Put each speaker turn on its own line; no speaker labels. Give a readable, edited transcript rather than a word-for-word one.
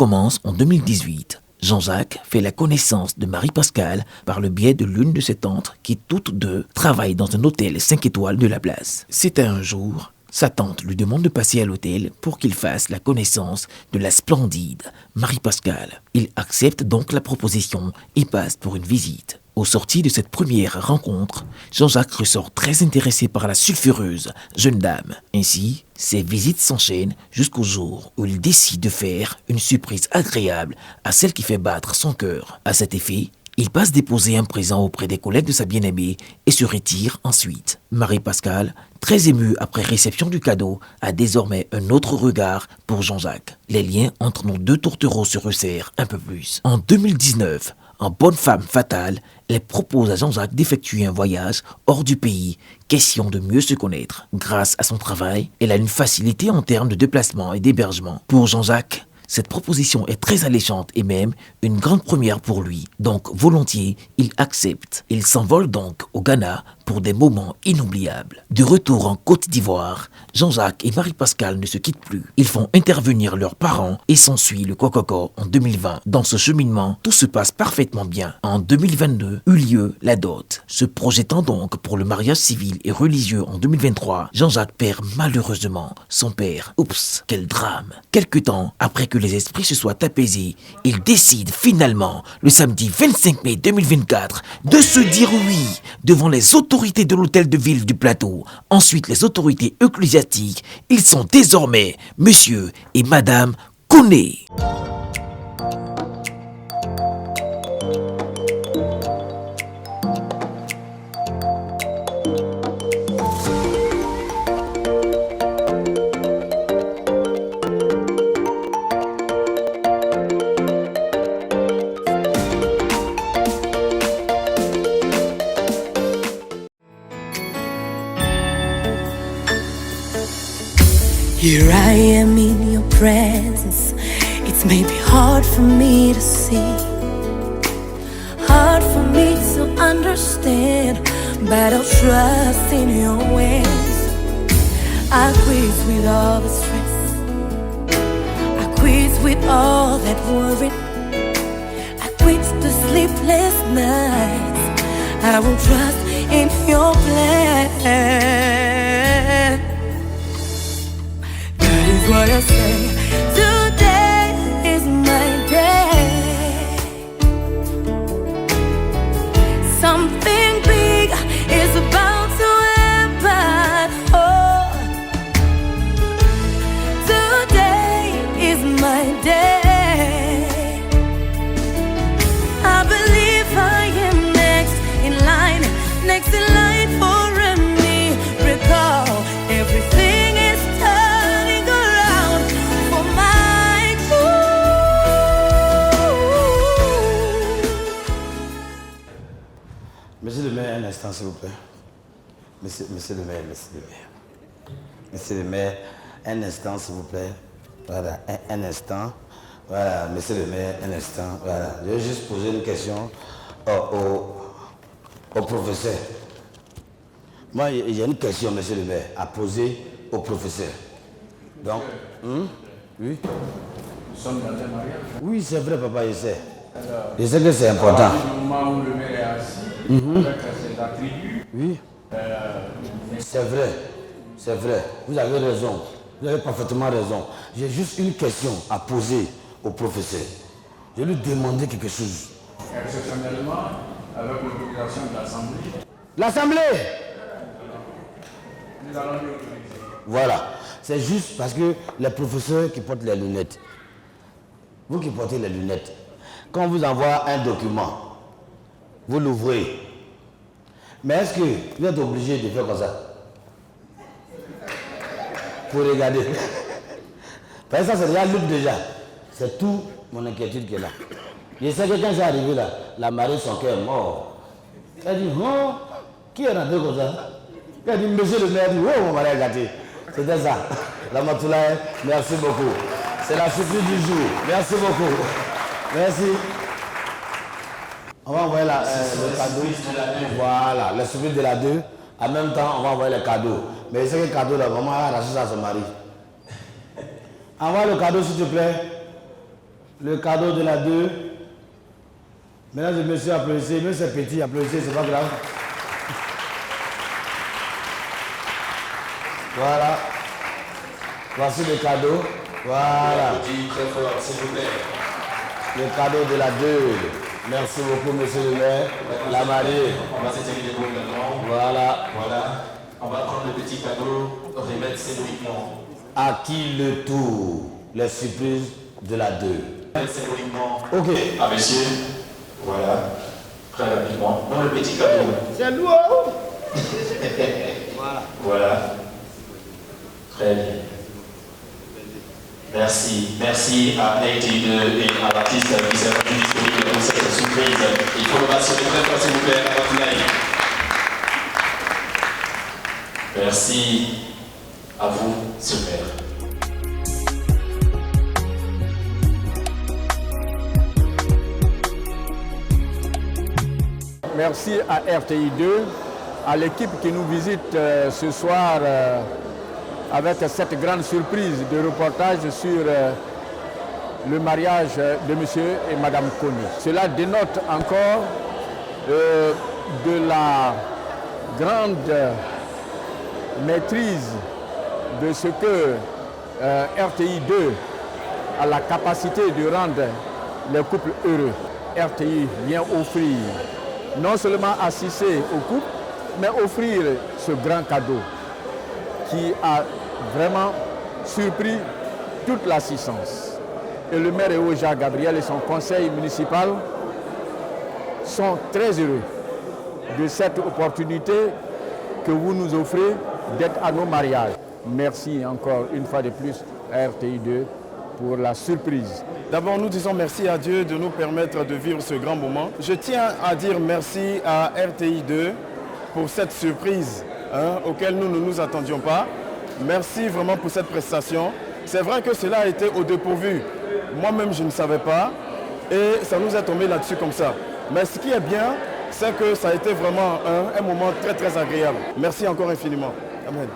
commence en 2018. Jean-Jacques fait la connaissance de Marie-Pascale par le biais de l'une de ses tantes qui toutes deux travaillent dans un hôtel 5 étoiles de la place. C'est un jour, sa tante lui demande de passer à l'hôtel pour qu'il fasse la connaissance de la splendide Marie-Pascale. Il accepte donc la proposition et passe pour une visite. Au sorti de cette première rencontre, Jean-Jacques ressort très intéressé par la sulfureuse jeune dame. Ainsi, ses visites s'enchaînent jusqu'au jour où il décide de faire une surprise agréable à celle qui fait battre son cœur. À cet effet, il passe déposer un présent auprès des collègues de sa bien-aimée et se retire ensuite. Marie-Pascale, très émue après réception du cadeau, a désormais un autre regard pour Jean-Jacques. Les liens entre nos deux tourtereaux se resserrent un peu plus. En 2019, en bonne femme fatale, elle propose à Jean-Jacques d'effectuer un voyage hors du pays, question de mieux se connaître. Grâce à son travail, elle a une facilité en termes de déplacement et d'hébergement. Pour Jean-Jacques, cette proposition est très alléchante et même une grande première pour lui. Donc volontiers, il accepte. Il s'envole donc au Ghana pour des moments inoubliables. De retour en Côte d'Ivoire, Jean-Jacques et Marie-Pascale ne se quittent plus. Ils font intervenir leurs parents et s'ensuit le Cococo en 2020. Dans ce cheminement, tout se passe parfaitement bien. En 2022, eut lieu la dot. Se projetant donc pour le mariage civil et religieux en 2023, Jean-Jacques perd malheureusement son père. Oups, quel drame. Quelque temps après que les esprits se soient apaisés, il décide finalement, le samedi 25 mai 2024, de se dire oui devant les autorités de l'hôtel de ville du plateau. Ensuite, les autorités ecclésiastiques. Ils sont désormais Monsieur et Madame Koné.
Here I am in your presence. It may be hard for me to see, hard for me to understand, but I'll trust in your ways. I quit with all the stress, I quit with all that worry, I quit the sleepless nights. I will trust in your plan. What I say, today is my day. Something big is about to happen. Oh, today is my day. I believe I am next in line for a miracle. Everything is turning around for my good.
Monsieur le maire, un instant s'il vous plaît. Monsieur le maire, monsieur le maire. Monsieur le maire, un instant s'il vous plaît. Voilà, un instant. Voilà, monsieur le maire, un instant. Voilà, je vais juste poser une question au professeur. Moi, il y a une question, monsieur le maire, à poser au professeur. Donc, oui.
Nous sommes dans un mariage.
Oui, c'est vrai, papa, je sais.
Alors,
Je sais que c'est important.
au moment où le maire est assis, avec ses attributs,
Oui, c'est vrai, c'est vrai. Vous avez raison. Vous avez parfaitement raison. J'ai juste une question à poser au professeur. Je lui demander quelque chose.
exceptionnellement, avec l'autorisation de l'Assemblée,
L'Assemblée!
nous allons lui autoriser.
Voilà. C'est juste parce que les professeurs qui portent les lunettes, vous qui portez les lunettes, quand on vous envoie un document, vous l'ouvrez. Mais est-ce que vous êtes obligé de faire comme ça? Pour regarder. Parce que ça, c'est déjà lourd déjà. C'est tout mon inquiétude qui est là. Je sais que quand j'ai arrivé là, la marée, son cœur est mort. Elle dit, oh, qui est rentré comme ça? Elle dit, monsieur le maire, dit, oh, mon mari est gâté. C'était ça. La Matoulaye, merci beaucoup. C'est la surprise du jour. Merci beaucoup. Merci. On va envoyer le cadeau. Voilà, la surprise de la 2. En même temps, on va envoyer le cadeau. Mais c'est que le cadeau là, maman a arraché ça à son mari. Envoie le cadeau s'il te plaît. Le cadeau de la 2. Mesdames et messieurs, applaudissez. Même c'est petit, applaudissez, c'est pas grave. Voilà. Voici le cadeau. Voilà.
Très fort, s'il vous plaît.
Le cadeau de la 2. Merci beaucoup, monsieur le maire. La mariée.
On va s'étirer les mots maintenant.
Voilà.
Voilà. On va prendre le petit cadeau, remettre symboliquement.
À qui le tour? Les surprises de la 2.
Symboliquement.
Ok.
Ah, monsieur. Voilà. Très rapidement. Dans le petit cadeau.
C'est lourd.
Voilà. Voilà. Très bien. Merci. Merci à RTI2 et à l'artiste qui s'est rendu disponible pour cette surprise. Il faut le mentionner très fort, s'il vous plaît, à votre mail. Merci à vous, super.
Merci à RTI2, à l'équipe qui nous visite ce soir avec cette grande surprise de reportage sur le mariage de monsieur et madame Kony. Cela dénote encore de la grande maîtrise de ce que RTI2 a la capacité de rendre les couples heureux. RTI vient offrir, non seulement assister au couple, mais offrir ce grand cadeau qui a vraiment surpris toute l'assistance. Et le maire Eo Jacques Gabriel et son conseil municipal sont très heureux de cette opportunité que vous nous offrez d'être à nos mariages. Merci encore une fois de plus à RTI2 pour la surprise.
D'abord, nous disons merci à Dieu de nous permettre de vivre ce grand moment. Je tiens à dire merci à RTI2 pour cette surprise auquel nous ne nous attendions pas. Merci vraiment pour cette prestation. C'est vrai que cela a été au dépourvu. Moi-même, je ne savais pas et ça nous est tombé là-dessus comme ça. Mais ce qui est bien, c'est que ça a été vraiment un moment très très agréable. Merci encore infiniment. Amen.